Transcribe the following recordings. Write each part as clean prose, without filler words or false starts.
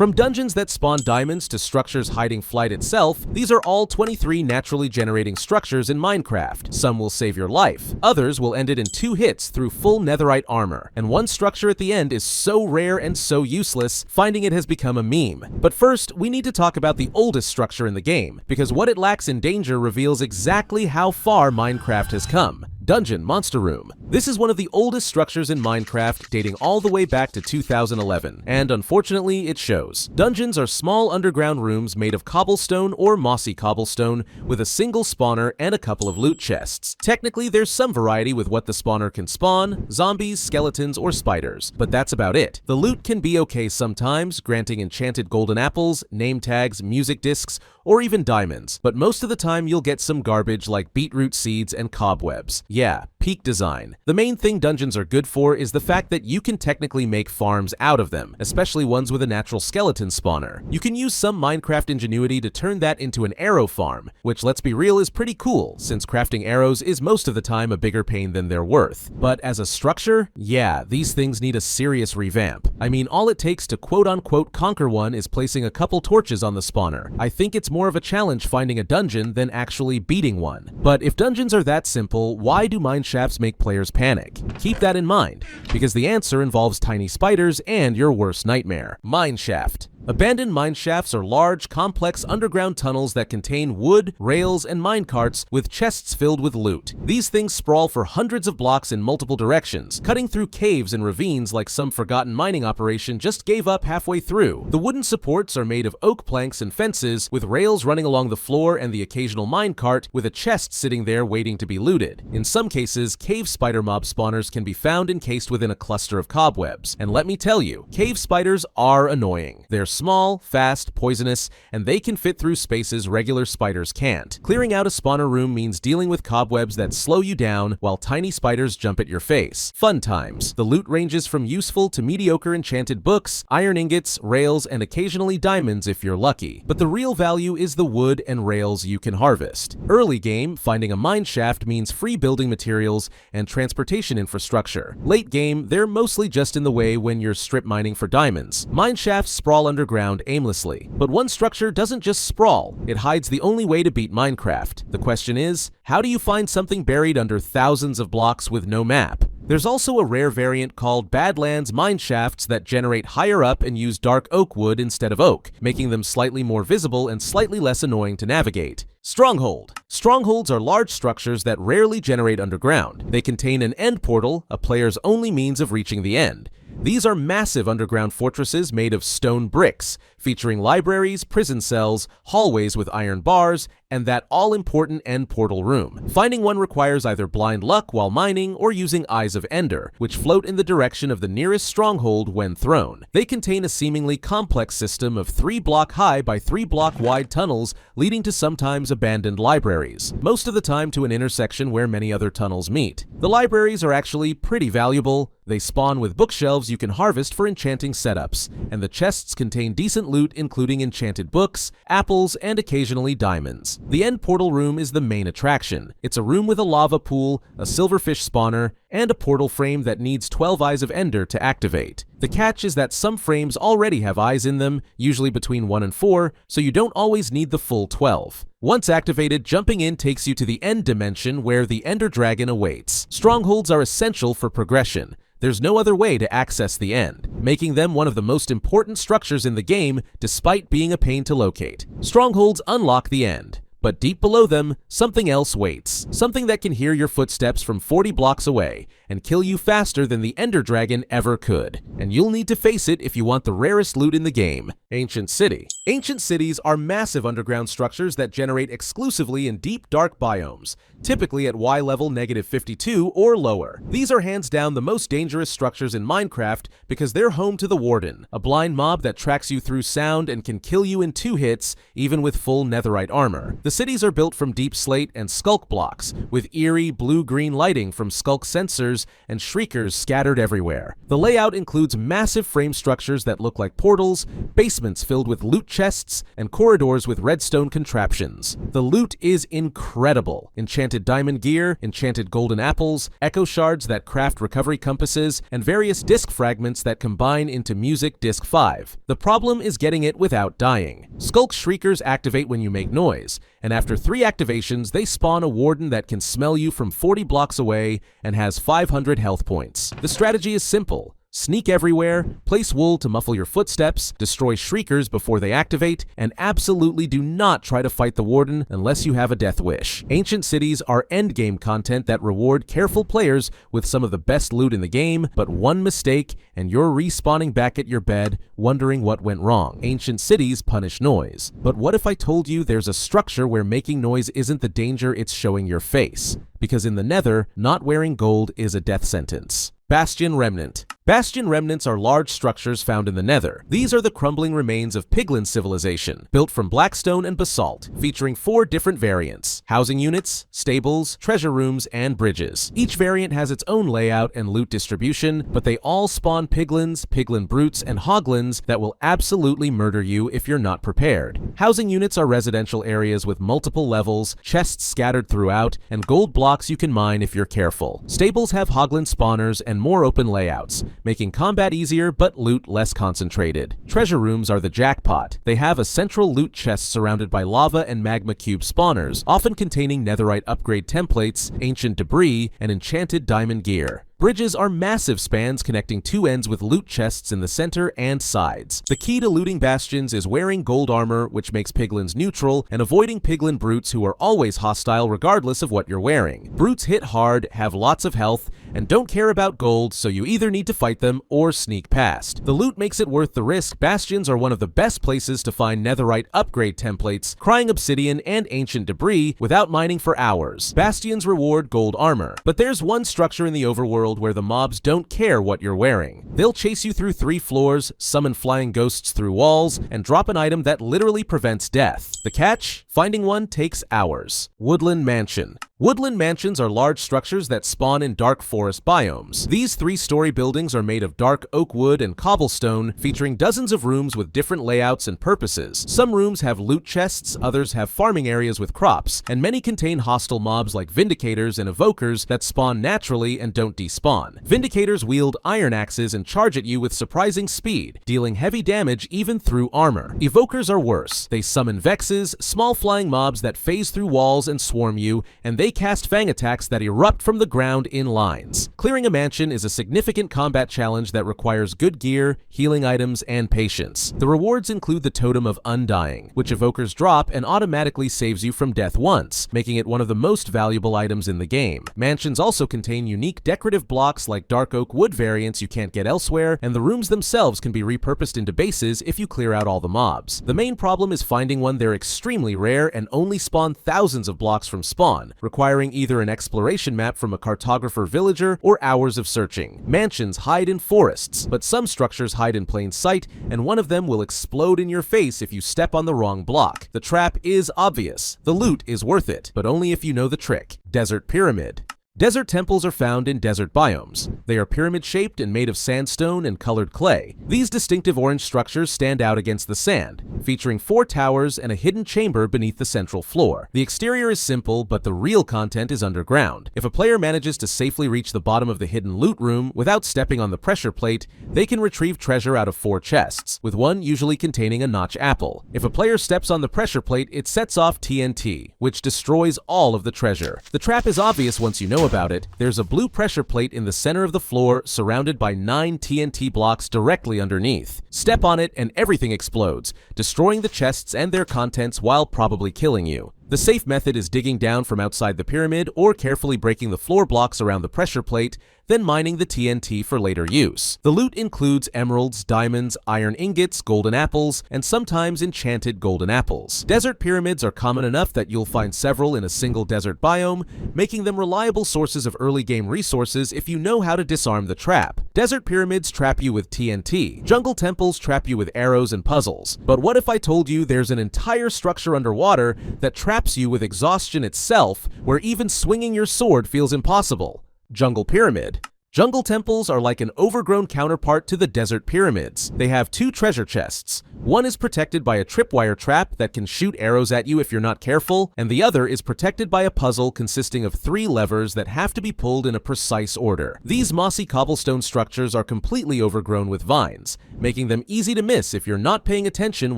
From dungeons that spawn diamonds to structures hiding flight itself, these are all 23 naturally generating structures in Minecraft. Some will save your life, others will end it in 2 hits through full netherite armor, and one structure at the end is so rare and so useless, finding it has become a meme. But first, we need to talk about the oldest structure in the game, because what it lacks in danger reveals exactly how far Minecraft has come. Dungeon Monster Room. This is one of the oldest structures in Minecraft, dating all the way back to 2011, and unfortunately it shows. Dungeons are small underground rooms made of cobblestone or mossy cobblestone with a single spawner and a couple of loot chests. Technically, there's some variety with what the spawner can spawn: zombies, skeletons, or spiders, but that's about it. The loot can be okay sometimes, granting enchanted golden apples, name tags, music discs, or even diamonds, but most of the time you'll get some garbage like beetroot seeds and cobwebs. Yeah, peak design. The main thing dungeons are good for is the fact that you can technically make farms out of them, especially ones with a natural skeleton spawner. You can use some Minecraft ingenuity to turn that into an arrow farm, which, let's be real, is pretty cool, since crafting arrows is most of the time a bigger pain than they're worth. But as a structure, yeah, these things need a serious revamp. I mean, all it takes to quote-unquote conquer one is placing a couple torches on the spawner. I think it's more of a challenge finding a dungeon than actually beating one. But if dungeons are that simple, why do mineshafts make players panic? Keep that in mind, because the answer involves tiny spiders and your worst nightmare. Mineshaft. Abandoned mineshafts are large, complex underground tunnels that contain wood, rails, and minecarts with chests filled with loot. These things sprawl for hundreds of blocks in multiple directions, cutting through caves and ravines like some forgotten mining operation just gave up halfway through. The wooden supports are made of oak planks and fences, with rails running along the floor and the occasional minecart with a chest sitting there waiting to be looted. In some cases, cave spider mob spawners can be found encased within a cluster of cobwebs. And let me tell you, cave spiders are annoying. They're small, fast, poisonous, and they can fit through spaces regular spiders can't. Clearing out a spawner room means dealing with cobwebs that slow you down while tiny spiders jump at your face. Fun times. The loot ranges from useful to mediocre enchanted books, iron ingots, rails, and occasionally diamonds if you're lucky. But the real value is the wood and rails you can harvest. Early game, finding a mineshaft means free building materials and transportation infrastructure. Late game, they're mostly just in the way when you're strip mining for diamonds. Mineshafts sprawl underground aimlessly. But one structure doesn't just sprawl, it hides the only way to beat Minecraft. The question is, how do you find something buried under thousands of blocks with no map? There's also a rare variant called Badlands mineshafts that generate higher up and use dark oak wood instead of oak, making them slightly more visible and slightly less annoying to navigate. Stronghold. Strongholds are large structures that rarely generate underground. They contain an end portal, a player's only means of reaching the end. These are massive underground fortresses made of stone bricks, featuring libraries, prison cells, hallways with iron bars, and that all-important end portal room. Finding one requires either blind luck while mining or using Eyes of Ender, which float in the direction of the nearest stronghold when thrown. They contain a seemingly complex system of 3-block-high by 3-block-wide tunnels leading to sometimes abandoned libraries, most of the time to an intersection where many other tunnels meet. The libraries are actually pretty valuable. They spawn with bookshelves you can harvest for enchanting setups, and the chests contain decent loot including enchanted books, apples, and occasionally diamonds. The end portal room is the main attraction. It's a room with a lava pool, a silverfish spawner, and a portal frame that needs 12 Eyes of Ender to activate. The catch is that some frames already have eyes in them, usually between 1 and 4, so you don't always need the full 12. Once activated, jumping in takes you to the end dimension where the Ender Dragon awaits. Strongholds are essential for progression. There's no other way to access the end, making them one of the most important structures in the game despite being a pain to locate. Strongholds unlock the end, but deep below them, something else waits. Something that can hear your footsteps from 40 blocks away and kill you faster than the Ender Dragon ever could. And you'll need to face it if you want the rarest loot in the game: Ancient City. Ancient cities are massive underground structures that generate exclusively in deep, dark biomes, typically at Y level -52 or lower. These are hands down the most dangerous structures in Minecraft because they're home to the Warden, a blind mob that tracks you through sound and can kill you in 2 hits, even with full netherite armor. The The cities are built from deep slate and skulk blocks, with eerie blue-green lighting from skulk sensors and shriekers scattered everywhere. The layout includes massive frame structures that look like portals, basements filled with loot chests, and corridors with redstone contraptions. The loot is incredible. Enchanted diamond gear, enchanted golden apples, echo shards that craft recovery compasses, and various disc fragments that combine into Music Disc 5. The problem is getting it without dying. Skulk shriekers activate when you make noise, and after 3 activations, they spawn a warden that can smell you from 40 blocks away and has 500 health points. The strategy is simple. Sneak everywhere, place wool to muffle your footsteps, destroy shriekers before they activate, and absolutely do not try to fight the warden unless you have a death wish. Ancient cities are endgame content that reward careful players with some of the best loot in the game, but one mistake and you're respawning back at your bed, wondering what went wrong. Ancient cities punish noise. But what if I told you there's a structure where making noise isn't the danger it's showing your face? Because in the Nether, not wearing gold is a death sentence. Bastion Remnant. Bastion remnants are large structures found in the Nether. These are the crumbling remains of Piglin civilization, built from blackstone and basalt, featuring 4 different variants: housing units, stables, treasure rooms, and bridges. Each variant has its own layout and loot distribution, but they all spawn piglins, piglin brutes, and hoglins that will absolutely murder you if you're not prepared. Housing units are residential areas with multiple levels, chests scattered throughout, and gold blocks you can mine if you're careful. Stables have hoglin spawners and more open layouts, making combat easier but loot less concentrated. Treasure rooms are the jackpot. They have a central loot chest surrounded by lava and magma cube spawners, often containing netherite upgrade templates, ancient debris, and enchanted diamond gear. Bridges are massive spans connecting 2 ends with loot chests in the center and sides. The key to looting bastions is wearing gold armor, which makes piglins neutral, and avoiding piglin brutes who are always hostile regardless of what you're wearing. Brutes hit hard, have lots of health, and don't care about gold, so you either need to fight them or sneak past. The loot makes it worth the risk. Bastions are one of the best places to find netherite upgrade templates, crying obsidian, and ancient debris without mining for hours. Bastions reward gold armor, but there's one structure in the overworld where the mobs don't care what you're wearing. They'll chase you through 3 floors, summon flying ghosts through walls, and drop an item that literally prevents death. The catch? Finding one takes hours. Woodland Mansion. Woodland mansions are large structures that spawn in dark forest biomes. These 3-story buildings are made of dark oak wood and cobblestone, featuring dozens of rooms with different layouts and purposes. Some rooms have loot chests, others have farming areas with crops, and many contain hostile mobs like Vindicators and Evokers that spawn naturally and don't despawn. Vindicators wield iron axes and charge at you with surprising speed, dealing heavy damage even through armor. Evokers are worse. They summon Vexes, small flying mobs that phase through walls and swarm you, and they cast fang attacks that erupt from the ground in lines. Clearing a mansion is a significant combat challenge that requires good gear, healing items, and patience. The rewards include the Totem of Undying, which Evokers drop and automatically saves you from death once, making it one of the most valuable items in the game. Mansions also contain unique decorative blocks like dark oak wood variants you can't get elsewhere, and the rooms themselves can be repurposed into bases if you clear out all the mobs. The main problem is finding one. They're extremely rare and only spawn thousands of blocks from spawn, requiring either an exploration map from a cartographer villager or hours of searching. Mansions hide in forests, but some structures hide in plain sight, and one of them will explode in your face if you step on the wrong block. The trap is obvious. The loot is worth it, but only if you know the trick. Desert Pyramid. Desert temples are found in desert biomes. They are pyramid-shaped and made of sandstone and colored clay. These distinctive orange structures stand out against the sand, featuring 4 towers and a hidden chamber beneath the central floor. The exterior is simple, but the real content is underground. If a player manages to safely reach the bottom of the hidden loot room without stepping on the pressure plate, they can retrieve treasure out of 4 chests, with one usually containing a notch apple. If a player steps on the pressure plate, it sets off TNT, which destroys all of the treasure. The trap is obvious once you know about it. There's a blue pressure plate in the center of the floor, surrounded by 9 TNT blocks directly underneath. Step on it and everything explodes, destroying the chests and their contents while probably killing you. The safe method is digging down from outside the pyramid or carefully breaking the floor blocks around the pressure plate, then mining the TNT for later use. The loot includes emeralds, diamonds, iron ingots, golden apples, and sometimes enchanted golden apples. Desert pyramids are common enough that you'll find several in a single desert biome, making them reliable sources of early game resources if you know how to disarm the trap. Desert pyramids trap you with TNT. Jungle temples trap you with arrows and puzzles. But what if I told you there's an entire structure underwater that traps zaps you with exhaustion itself, where even swinging your sword feels impossible. Jungle Pyramid. Jungle temples are like an overgrown counterpart to the desert pyramids. They have two treasure chests. One is protected by a tripwire trap that can shoot arrows at you if you're not careful, and the other is protected by a puzzle consisting of 3 levers that have to be pulled in a precise order. These mossy cobblestone structures are completely overgrown with vines, making them easy to miss if you're not paying attention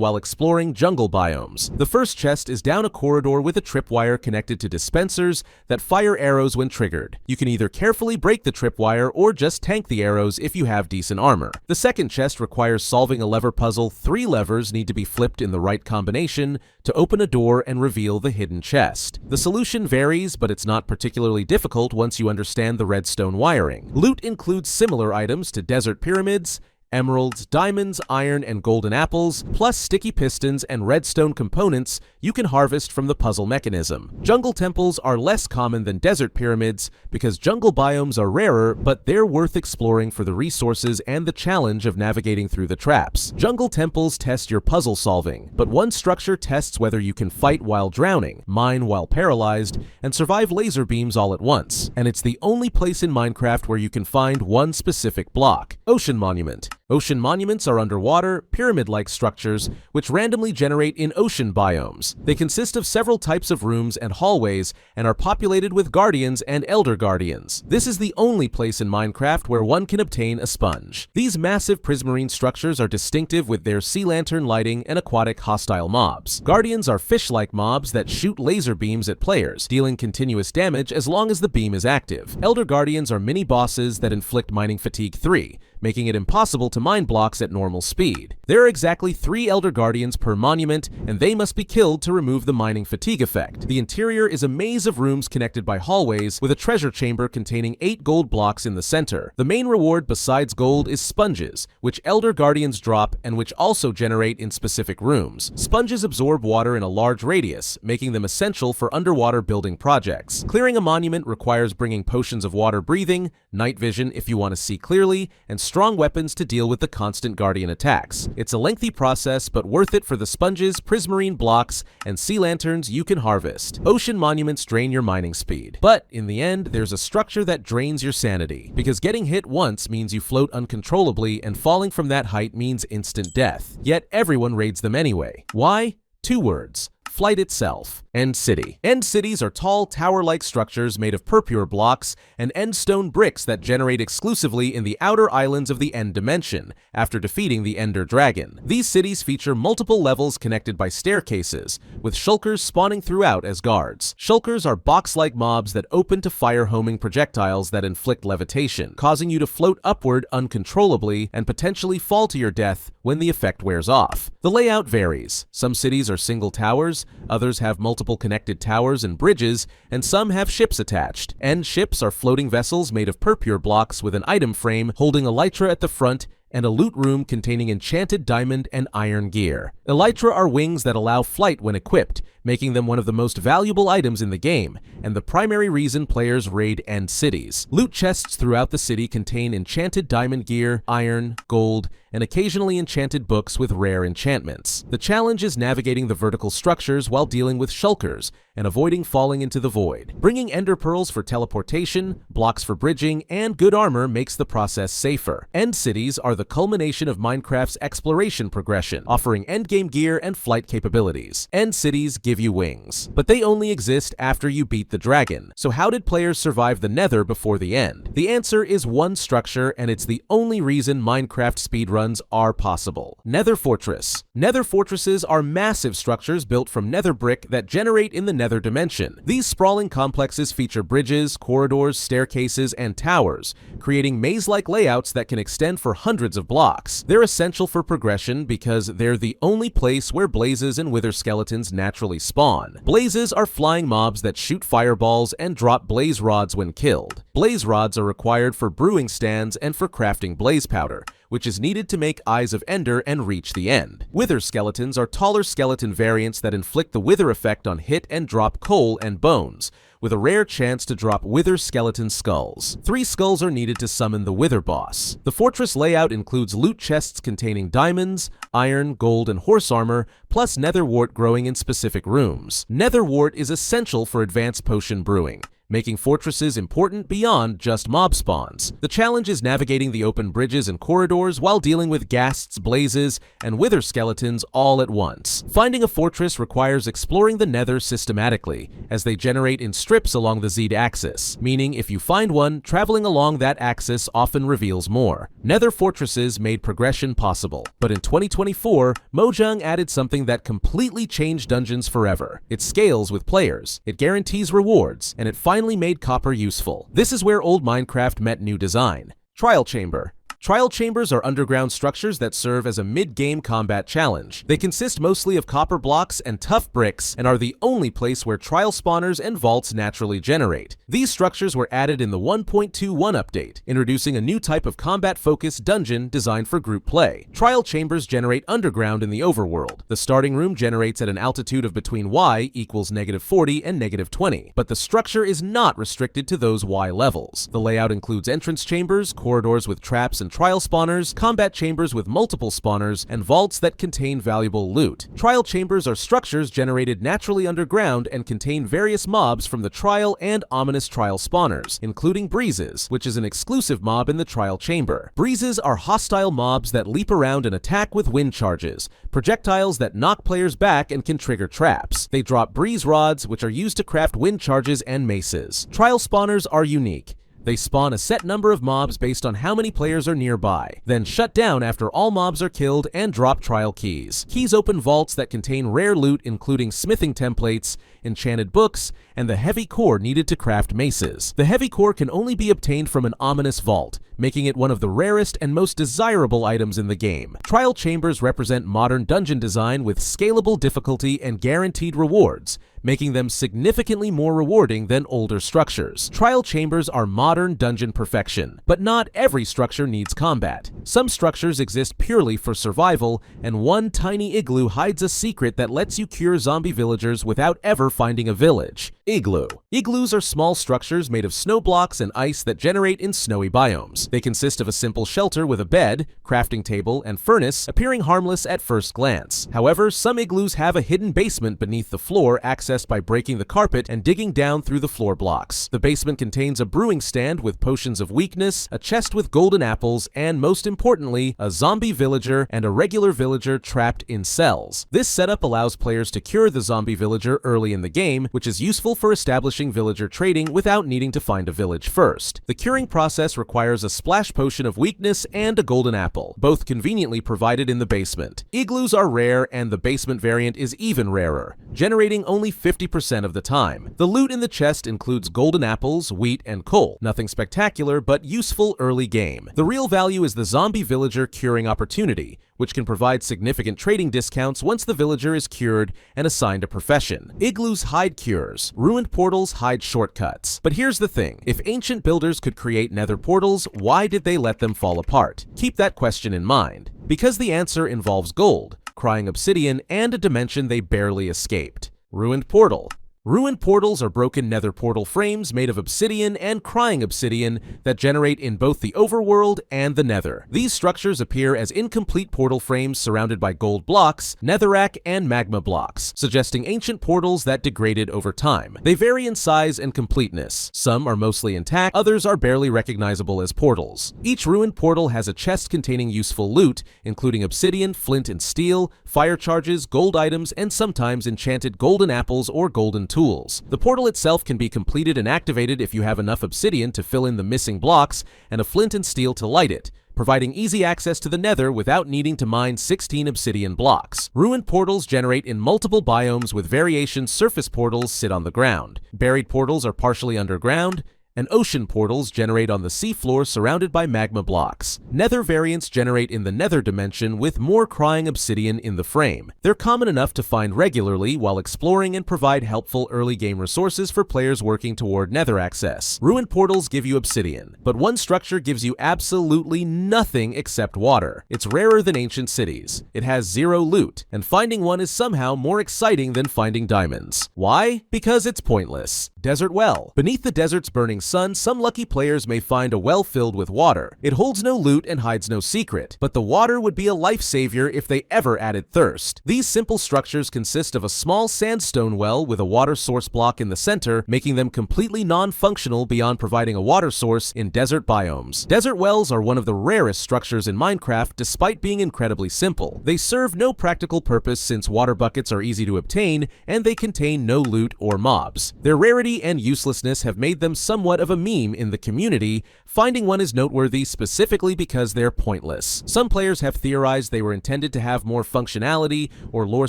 while exploring jungle biomes. The first chest is down a corridor with a tripwire connected to dispensers that fire arrows when triggered. You can either carefully break the tripwire or just tank the arrows if you have decent armor. The second chest requires solving a lever puzzle. 3 levers need to be flipped in the right combination to open a door and reveal the hidden chest. The solution varies, but it's not particularly difficult once you understand the redstone wiring. Loot includes similar items to desert pyramids, emeralds, diamonds, iron, and golden apples, plus sticky pistons and redstone components you can harvest from the puzzle mechanism. Jungle temples are less common than desert pyramids because jungle biomes are rarer, but they're worth exploring for the resources and the challenge of navigating through the traps. Jungle temples test your puzzle solving, but one structure tests whether you can fight while drowning, mine while paralyzed, and survive laser beams all at once. And it's the only place in Minecraft where you can find one specific block: Ocean Monument. Ocean monuments are underwater, pyramid-like structures which randomly generate in ocean biomes. They consist of several types of rooms and hallways and are populated with guardians and elder guardians. This is the only place in Minecraft where one can obtain a sponge. These massive prismarine structures are distinctive with their sea lantern lighting and aquatic hostile mobs. Guardians are fish-like mobs that shoot laser beams at players, dealing continuous damage as long as the beam is active. Elder guardians are mini-bosses that inflict mining fatigue 3, making it impossible to mine blocks at normal speed. There are exactly 3 Elder Guardians per monument, and they must be killed to remove the mining fatigue effect. The interior is a maze of rooms connected by hallways, with a treasure chamber containing 8 gold blocks in the center. The main reward besides gold is sponges, which Elder Guardians drop and which also generate in specific rooms. Sponges absorb water in a large radius, making them essential for underwater building projects. Clearing a monument requires bringing potions of water breathing, night vision if you want to see clearly, and strong weapons to deal with the constant guardian attacks. It's a lengthy process, but worth it for the sponges, prismarine blocks, and sea lanterns you can harvest. Ocean monuments drain your mining speed, but in the end, there's a structure that drains your sanity, because getting hit once means you float uncontrollably, and falling from that height means instant death. Yet everyone raids them anyway. Why? 2 words: flight itself. End City. End cities are tall, tower-like structures made of purpure blocks and end stone bricks that generate exclusively in the outer islands of the End Dimension, after defeating the Ender Dragon. These cities feature multiple levels connected by staircases, with shulkers spawning throughout as guards. Shulkers are box-like mobs that open to fire homing projectiles that inflict levitation, causing you to float upward uncontrollably and potentially fall to your death when the effect wears off. The layout varies. Some cities are single towers, others have multiple connected towers and bridges, and some have ships attached. End ships are floating vessels made of purpure blocks with an item frame holding elytra at the front and a loot room containing enchanted diamond and iron gear. Elytra are wings that allow flight when equipped, making them one of the most valuable items in the game, and the primary reason players raid end cities. Loot chests throughout the city contain enchanted diamond gear, iron, gold, and occasionally enchanted books with rare enchantments. The challenge is navigating the vertical structures while dealing with shulkers and avoiding falling into the void. Bringing ender pearls for teleportation, blocks for bridging, and good armor makes the process safer. End cities are the culmination of Minecraft's exploration progression, offering endgame gear and flight capabilities. End cities give you wings, but they only exist after you beat the dragon. So how did players survive the Nether before the end? The answer is one structure, and it's the only reason Minecraft speedruns are possible: Nether Fortress. Nether fortresses are massive structures built from nether brick that generate in the Nether dimension. These sprawling complexes feature bridges, corridors, staircases, and towers, creating maze-like layouts that can extend for hundreds of blocks. They're essential for progression because they're the only place where blazes and wither skeletons naturally spawn. Blazes are flying mobs that shoot fireballs and drop blaze rods when killed. Blaze rods are required for brewing stands and for crafting blaze powder, which is needed to make Eyes of Ender and reach the end. Wither skeletons are taller skeleton variants that inflict the wither effect on hit and drop coal and bones, with a rare chance to drop Wither skeleton skulls. 3 skulls are needed to summon the Wither boss. The fortress layout includes loot chests containing diamonds, iron, gold, and horse armor, plus nether wart growing in specific rooms. Nether wart is essential for advanced potion brewing, making fortresses important beyond just mob spawns. The challenge is navigating the open bridges and corridors while dealing with ghasts, blazes, and wither skeletons all at once. Finding a fortress requires exploring the nether systematically, as they generate in strips along the Z-axis, meaning if you find one, traveling along that axis often reveals more. Nether fortresses made progression possible, but in 2024, Mojang added something that completely changed dungeons forever. It scales with players, it guarantees rewards, and it finally made copper useful. This is where old Minecraft met new design. Trial Chamber. Trial chambers are underground structures that serve as a mid-game combat challenge. They consist mostly of copper blocks and tough bricks and are the only place where trial spawners and vaults naturally generate. These structures were added in the 1.21 update, introducing a new type of combat-focused dungeon designed for group play. Trial chambers generate underground in the overworld. The starting room generates at an altitude of between y equals -40 and -20, but the structure is not restricted to those y levels. The layout includes entrance chambers, corridors with traps and trial spawners, combat chambers with multiple spawners, and vaults that contain valuable loot. Trial chambers are structures generated naturally underground and contain various mobs from the trial and ominous trial spawners, including breezes, which is an exclusive mob in the trial chamber. Breezes are hostile mobs that leap around and attack with wind charges, projectiles that knock players back and can trigger traps. They drop breeze rods, which are used to craft wind charges and maces. Trial spawners are unique. They spawn a set number of mobs based on how many players are nearby, then shut down after all mobs are killed and drop trial keys. Keys open vaults that contain rare loot including smithing templates, enchanted books, and the heavy core needed to craft maces. The heavy core can only be obtained from an ominous vault, making it one of the rarest and most desirable items in the game. Trial chambers represent modern dungeon design with scalable difficulty and guaranteed rewards, making them significantly more rewarding than older structures. Trial chambers are modern dungeon perfection, but not every structure needs combat. Some structures exist purely for survival, and one tiny igloo hides a secret that lets you cure zombie villagers without ever finding a village. Igloo. Igloos are small structures made of snow blocks and ice that generate in snowy biomes. They consist of a simple shelter with a bed, crafting table, and furnace, appearing harmless at first glance. However, some igloos have a hidden basement beneath the floor accessed by breaking the carpet and digging down through the floor blocks. The basement contains a brewing stand with potions of weakness, a chest with golden apples, and most importantly, a zombie villager and a regular villager trapped in cells. This setup allows players to cure the zombie villager early in the game, which is useful for establishing villager trading without needing to find a village first. The curing process requires a splash potion of weakness and a golden apple, both conveniently provided in the basement. Igloos are rare, and the basement variant is even rarer, generating only 50% of the time. The loot in the chest includes golden apples, wheat, and coal. Nothing spectacular, but useful early game. The real value is the zombie villager curing opportunity, which can provide significant trading discounts once the villager is cured and assigned a profession. Igloos hide cures. Ruined portals hide shortcuts. But here's the thing. If ancient builders could create nether portals, why did they let them fall apart? Keep that question in mind, because the answer involves gold, crying obsidian, and a dimension they barely escaped. Ruined portal. Ruined portals are broken nether portal frames made of obsidian and crying obsidian that generate in both the overworld and the nether. These structures appear as incomplete portal frames surrounded by gold blocks, netherrack, and magma blocks, suggesting ancient portals that degraded over time. They vary in size and completeness. Some are mostly intact, others are barely recognizable as portals. Each ruined portal has a chest containing useful loot, including obsidian, flint and steel, fire charges, gold items, and sometimes enchanted golden apples or golden tools. The portal itself can be completed and activated if you have enough obsidian to fill in the missing blocks and a flint and steel to light it, providing easy access to the nether without needing to mine 16 obsidian blocks. Ruined portals generate in multiple biomes with variation. Surface portals sit on the ground. Buried portals are partially underground, and ocean portals generate on the seafloor surrounded by magma blocks. Nether variants generate in the nether dimension with more crying obsidian in the frame. They're common enough to find regularly while exploring and provide helpful early game resources for players working toward nether access. Ruined portals give you obsidian, but one structure gives you absolutely nothing except water. It's rarer than ancient cities. It has zero loot, and finding one is somehow more exciting than finding diamonds. Why? Because it's pointless. Desert Well. Beneath the desert's burning sun, some lucky players may find a well filled with water. It holds no loot and hides no secret, but the water would be a life savior if they ever added thirst. These simple structures consist of a small sandstone well with a water source block in the center, making them completely non-functional beyond providing a water source in desert biomes. Desert wells are one of the rarest structures in Minecraft despite being incredibly simple. They serve no practical purpose since water buckets are easy to obtain and they contain no loot or mobs. Their rarity and uselessness have made them somewhat of a meme in the community. Finding one is noteworthy specifically because they're pointless. Some players have theorized they were intended to have more functionality or lore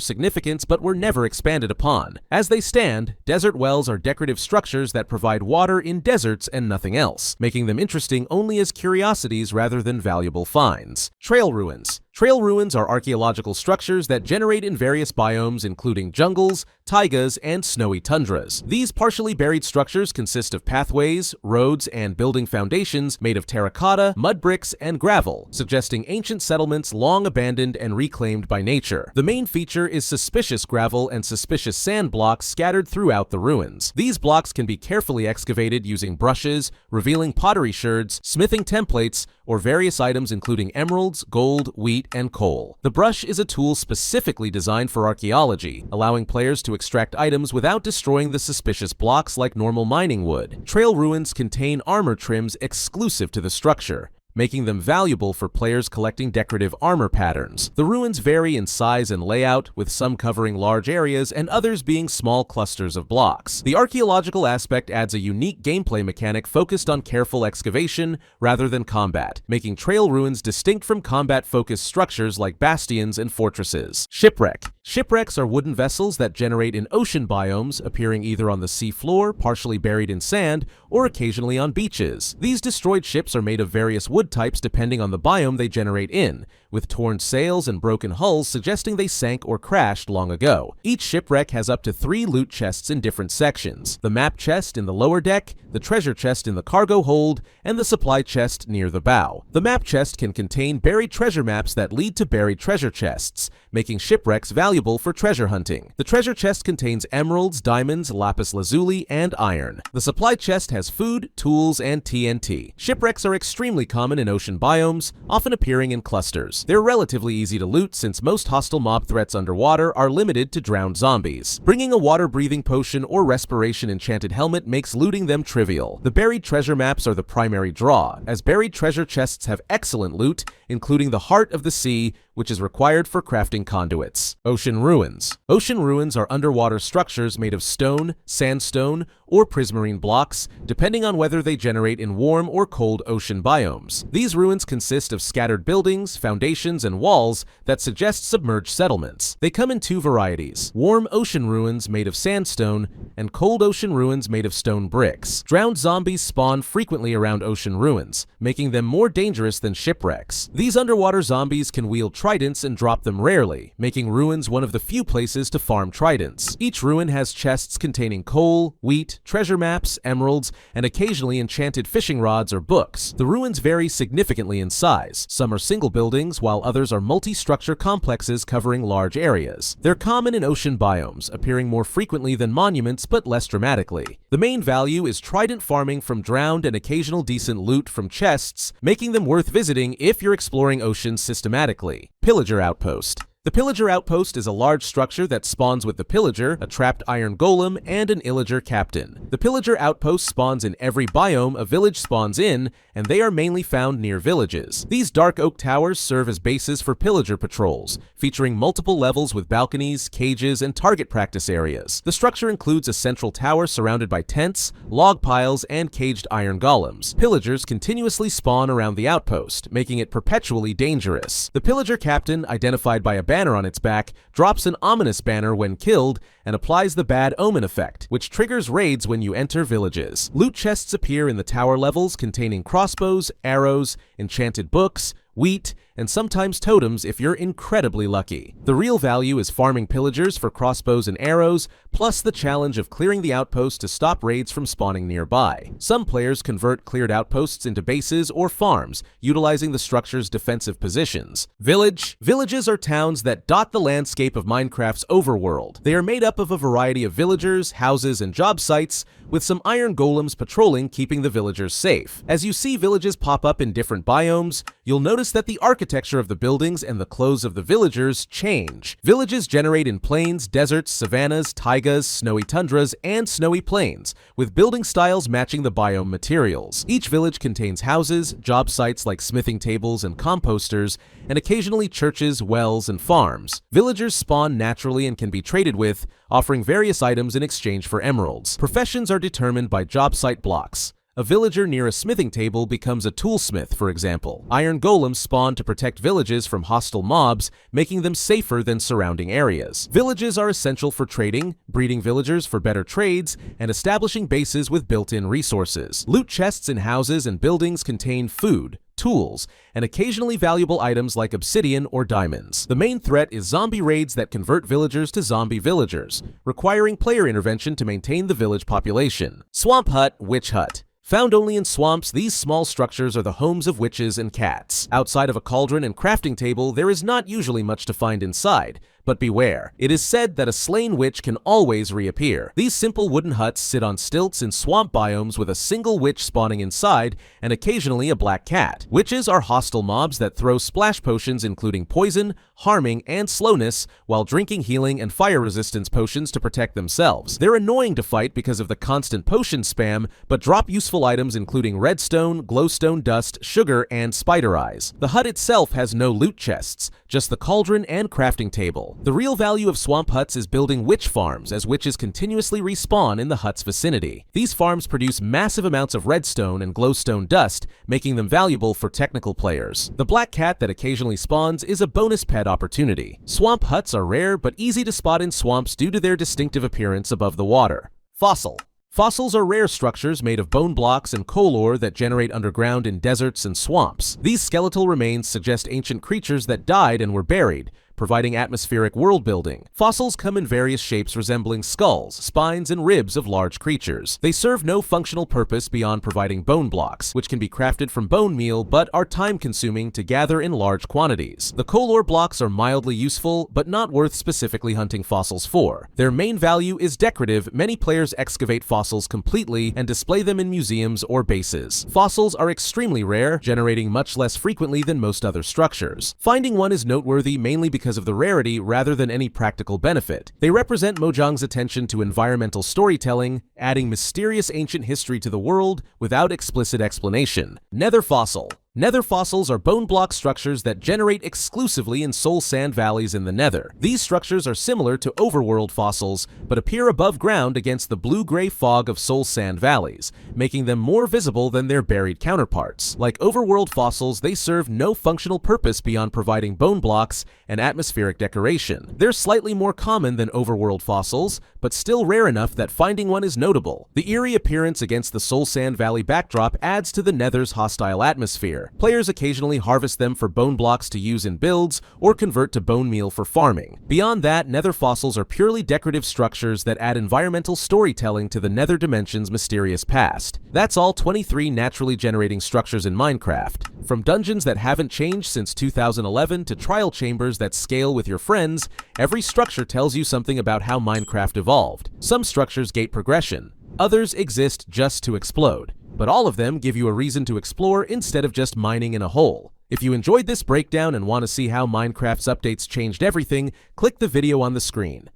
significance but were never expanded upon. As they stand, desert wells are decorative structures that provide water in deserts and nothing else, making them interesting only as curiosities rather than valuable finds. Trail ruins. Trail ruins are archaeological structures that generate in various biomes including jungles, taigas, and snowy tundras. These partially buried structures consist of pathways, roads, and building foundations made of terracotta, mud bricks, and gravel, suggesting ancient settlements long abandoned and reclaimed by nature. The main feature is suspicious gravel and suspicious sand blocks scattered throughout the ruins. These blocks can be carefully excavated using brushes, revealing pottery sherds, smithing templates, or various items including emeralds, gold, wheat, and coal. The brush is a tool specifically designed for archaeology, allowing players to extract items without destroying the suspicious blocks like normal mining would. Trail ruins contain armor trims exclusive to the structure, making them valuable for players collecting decorative armor patterns. The ruins vary in size and layout, with some covering large areas and others being small clusters of blocks. The archaeological aspect adds a unique gameplay mechanic focused on careful excavation rather than combat, making trail ruins distinct from combat-focused structures like bastions and fortresses. Shipwreck. Shipwrecks are wooden vessels that generate in ocean biomes, appearing either on the sea floor, partially buried in sand, or occasionally on beaches. These destroyed ships are made of various wood types depending on the biome they generate in, with torn sails and broken hulls suggesting they sank or crashed long ago. Each shipwreck has up to 3 loot chests in different sections: the map chest in the lower deck, the treasure chest in the cargo hold, and the supply chest near the bow. The map chest can contain buried treasure maps that lead to buried treasure chests, making shipwrecks valuable for treasure hunting. The treasure chest contains emeralds, diamonds, lapis lazuli, and iron. The supply chest has food, tools, and TNT. Shipwrecks are extremely common in ocean biomes, often appearing in clusters. They're relatively easy to loot since most hostile mob threats underwater are limited to drowned zombies. Bringing a water-breathing potion or respiration enchanted helmet makes looting them trivial. The buried treasure maps are the primary draw, as buried treasure chests have excellent loot, including the heart of the sea, which is required for crafting conduits. Ocean ruins. Ocean ruins are underwater structures made of stone, sandstone, or prismarine blocks, depending on whether they generate in warm or cold ocean biomes. These ruins consist of scattered buildings, foundations, and walls that suggest submerged settlements. They come in 2 varieties: warm ocean ruins made of sandstone, and cold ocean ruins made of stone bricks. Drowned zombies spawn frequently around ocean ruins, making them more dangerous than shipwrecks. These underwater zombies can wield tridents and drop them rarely, making ruins one of the few places to farm tridents. Each ruin has chests containing coal, wheat, treasure maps, emeralds, and occasionally enchanted fishing rods or books. The ruins vary significantly in size. Some are single buildings, while others are multi-structure complexes covering large areas. They're common in ocean biomes, appearing more frequently than monuments but less dramatically. The main value is trident farming from drowned and occasional decent loot from chests, making them worth visiting if you're exploring oceans systematically. Pillager Outpost. The Pillager Outpost is a large structure that spawns with the Pillager, a trapped iron golem, and an Illager captain. The Pillager Outpost spawns in every biome a village spawns in, and they are mainly found near villages. These dark oak towers serve as bases for Pillager patrols, featuring multiple levels with balconies, cages, and target practice areas. The structure includes a central tower surrounded by tents, log piles, and caged iron golems. Pillagers continuously spawn around the outpost, making it perpetually dangerous. The Pillager captain, identified by a banner on its back, drops an ominous banner when killed and applies the bad omen effect, which triggers raids when you enter villages. Loot chests appear in the tower levels containing crossbows, arrows, enchanted books, wheat, and sometimes totems if you're incredibly lucky. The real value is farming pillagers for crossbows and arrows, plus the challenge of clearing the outpost to stop raids from spawning nearby. Some players convert cleared outposts into bases or farms, utilizing the structure's defensive positions. Villages are towns that dot the landscape of Minecraft's overworld. They are made up of a variety of villagers, houses, and job sites, with some iron golems patrolling, keeping the villagers safe. As you see villages pop up in different biomes, you'll notice that the architecture of the buildings and the clothes of the villagers change. Villages generate in plains, deserts, savannas, taigas, snowy tundras, and snowy plains, with building styles matching the biome materials. Each village contains houses, job sites like smithing tables and composters, and occasionally churches, wells, and farms. Villagers spawn naturally and can be traded with, offering various items in exchange for emeralds. Professions are determined by job site blocks. A villager near a smithing table becomes a toolsmith, for example. Iron golems spawn to protect villages from hostile mobs, making them safer than surrounding areas. Villages are essential for trading, breeding villagers for better trades, and establishing bases with built-in resources. Loot chests in houses and buildings contain food, tools, and occasionally valuable items like obsidian or diamonds. The main threat is zombie raids that convert villagers to zombie villagers, requiring player intervention to maintain the village population. Swamp Hut, Witch Hut. Found only in swamps, these small structures are the homes of witches and cats. Outside of a cauldron and crafting table, there is not usually much to find inside. But beware, it is said that a slain witch can always reappear. These simple wooden huts sit on stilts in swamp biomes with a single witch spawning inside and occasionally a black cat. Witches are hostile mobs that throw splash potions including poison, harming, and slowness while drinking healing and fire resistance potions to protect themselves. They're annoying to fight because of the constant potion spam, but drop useful items including redstone, glowstone dust, sugar, and spider eyes. The hut itself has no loot chests, just the cauldron and crafting table. The real value of swamp huts is building witch farms, as witches continuously respawn in the hut's vicinity. These farms produce massive amounts of redstone and glowstone dust, making them valuable for technical players. The black cat that occasionally spawns is a bonus pet opportunity. Swamp huts are rare but easy to spot in swamps due to their distinctive appearance above the water. Fossil. Fossils are rare structures made of bone blocks and coal ore that generate underground in deserts and swamps. These skeletal remains suggest ancient creatures that died and were buried, providing atmospheric world building. Fossils come in various shapes resembling skulls, spines, and ribs of large creatures. They serve no functional purpose beyond providing bone blocks, which can be crafted from bone meal but are time-consuming to gather in large quantities. The coal ore blocks are mildly useful, but not worth specifically hunting fossils for. Their main value is decorative. Many players excavate fossils completely and display them in museums or bases. Fossils are extremely rare, generating much less frequently than most other structures. Finding one is noteworthy mainly because of the rarity rather than any practical benefit. They represent Mojang's attention to environmental storytelling, adding mysterious ancient history to the world without explicit explanation. Nether fossil. Nether fossils are bone block structures that generate exclusively in soul sand valleys in the Nether. These structures are similar to overworld fossils, but appear above ground against the blue-gray fog of soul sand valleys, making them more visible than their buried counterparts. Like overworld fossils, they serve no functional purpose beyond providing bone blocks and atmospheric decoration. They're slightly more common than overworld fossils, but still rare enough that finding one is notable. The eerie appearance against the soul sand valley backdrop adds to the Nether's hostile atmosphere. Players occasionally harvest them for bone blocks to use in builds or convert to bone meal for farming. Beyond that, Nether fossils are purely decorative structures that add environmental storytelling to the Nether dimension's mysterious past. That's all 23 naturally generating structures in Minecraft. From dungeons that haven't changed since 2011 to trial chambers that scale with your friends, every structure tells you something about how Minecraft evolved. Some structures gate progression, others exist just to explode. But all of them give you a reason to explore instead of just mining in a hole. If you enjoyed this breakdown and want to see how Minecraft's updates changed everything, click the video on the screen.